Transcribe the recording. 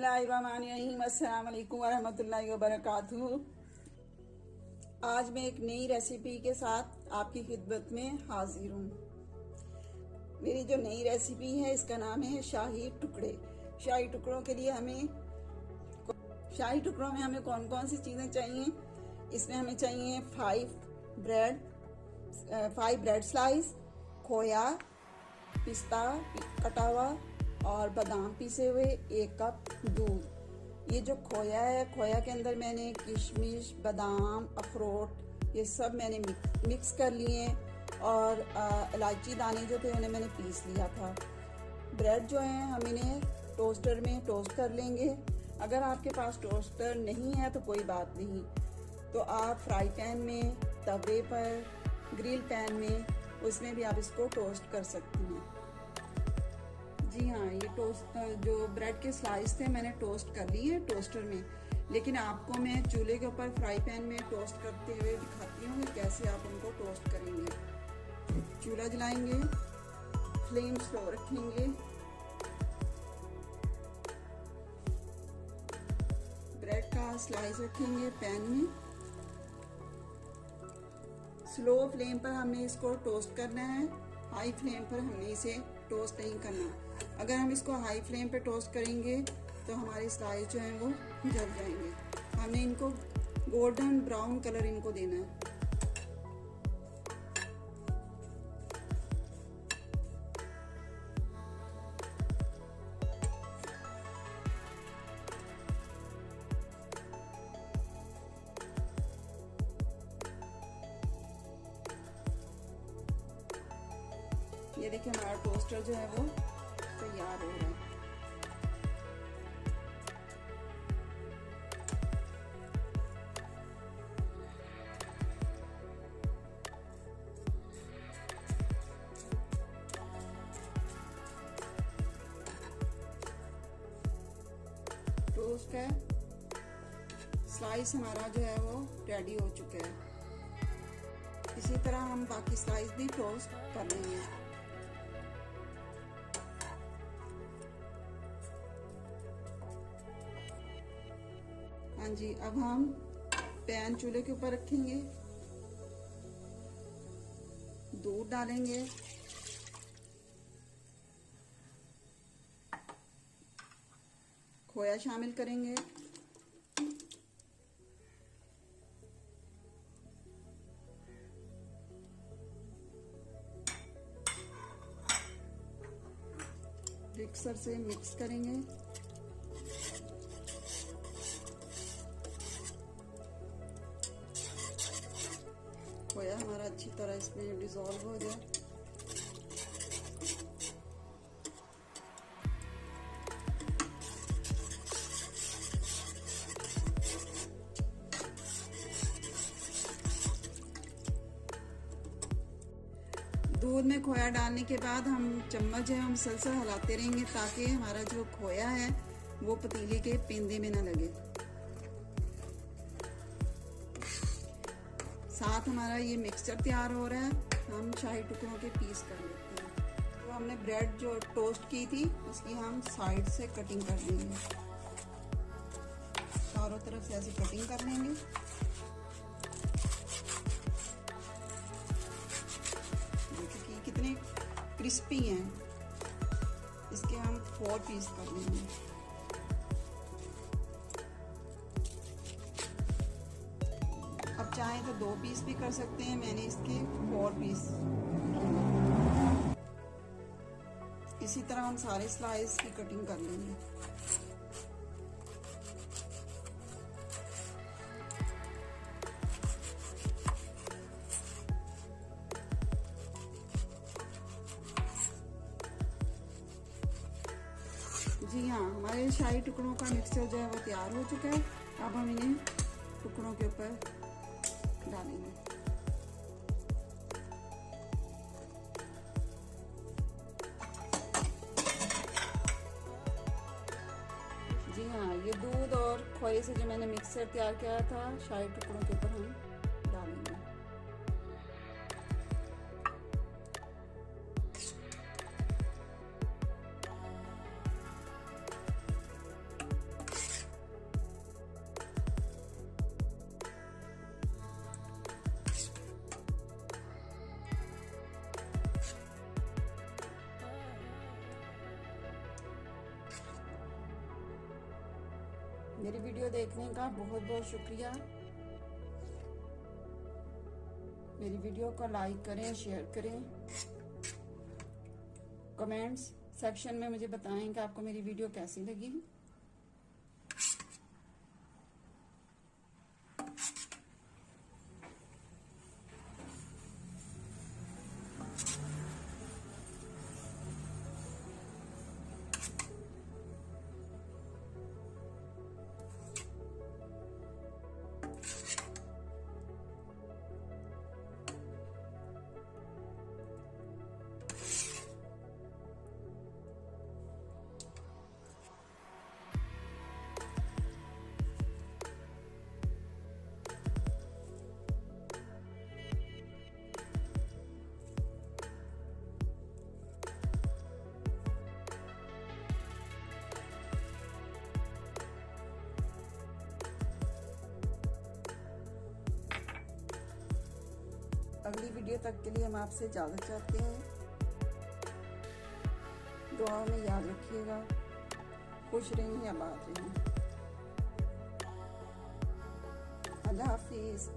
बिस्मिल्लाहिर्रहमानिर्रहीम। अस्सलाम वालेकुम वरहमतुल्लाहि वबरकातुहू। आज मैं एक नई रेसिपी के साथ आपकी खिदमत में हाजिर हूँ। मेरी जो नई रेसिपी है इसका नाम है शाही टुकड़े। शाही टुकड़ों के लिए शाही टुकड़ों में हमें कौन कौन सी चीज़ें चाहिए। इसमें हमें चाहिए 5 ब्रेड स्लाइस, खोया, पिस्ता कटा हुआ और बादाम पीसे हुए, 1 कप दूध। ये जो खोया है, खोया के अंदर मैंने किशमिश, बादाम, अखरोट ये सब मैंने मिक्स कर लिए और इलायची दाने जो थे उन्हें मैंने पीस लिया था। ब्रेड जो है हम इन्हें टोस्टर में टोस्ट कर लेंगे। अगर आपके पास टोस्टर नहीं है तो कोई बात नहीं, तो आप फ्राई पैन में, तवे पर, ग्रिल पैन में, उसमें भी आप इसको टोस्ट कर सकती हैं। जी हाँ, ये टोस्ट जो ब्रेड के स्लाइस थे मैंने टोस्ट कर लिए टोस्टर में, लेकिन आपको मैं चूल्हे के ऊपर फ्राई पैन में टोस्ट करते हुए दिखाती हूँ कि कैसे आप उनको टोस्ट करेंगे। चूल्हा जलाएंगे, फ्लेम स्लो रखेंगे, ब्रेड का स्लाइस रखेंगे पैन में। स्लो फ्लेम पर हमें इसको टोस्ट करना है, हाई फ्लेम पर हमें इसे टोस्ट नहीं करना। अगर हम इसको हाई फ्लेम पे टोस्ट करेंगे तो हमारे स्लाइस जो हैं वो जल जाएंगे। हमें इनको गोल्डन ब्राउन कलर इनको देना है। ये देखिए हमारा टोस्टर जो है वो तैयार हो रहा है। टोस्ट है, स्लाइस हमारा जो है वो रेडी हो चुका है। इसी तरह हम बाकी स्लाइस भी टोस्ट कर लेंगे। हाँ जी, अब हम पैन चूल्हे के ऊपर रखेंगे, दूध डालेंगे, खोया शामिल करेंगे, मिक्सर से मिक्स करेंगे। खोया हमारा अच्छी तरह इसमें डिसॉल्व हो जाए। दूध में खोया डालने के बाद हम चम्मच जो है हम मुसलसल हिलाते रहेंगे ताकि हमारा जो खोया है वो पतीले के पेंदे में ना लगे। साथ हमारा ये मिक्सचर तैयार हो रहा है। हम शाही टुकड़ों के पीस कर लेते हैं। तो हमने ब्रेड जो टोस्ट की थी उसकी हम साइड से कटिंग कर लेंगे, चारों तरफ से ऐसे कटिंग कर लेंगे। देखिए कितने क्रिस्पी हैं। इसके हम 4 पीस कर लेंगे। अब चाहे तो 2 पीस भी कर सकते हैं, मैंने इसके 4 पीस। इसी तरह हम सारे स्लाइस की कटिंग कर लेंगे। जी हाँ, हमारे शाही टुकड़ों का मिक्सचर जो है वो तैयार हो चुका है। अब हम इन्हें टुकड़ों के ऊपर डालेंगे। जी हाँ, ये दूध और खोए से जो मैंने मिक्सचर तैयार किया था शाही टुकड़ों के ऊपर हम डालेंगे। मेरी वीडियो देखने का बहुत बहुत शुक्रिया। मेरी वीडियो को लाइक करें, शेयर करें, कमेंट्स सेक्शन में मुझे बताएं कि आपको मेरी वीडियो कैसी लगी। अगली वीडियो तक के लिए हम आपसे इजाज़त चाहते हैं। दुआ में याद रखिएगा। खुश रहिए, आबाद रहिए। अल्लाह हाफिज़।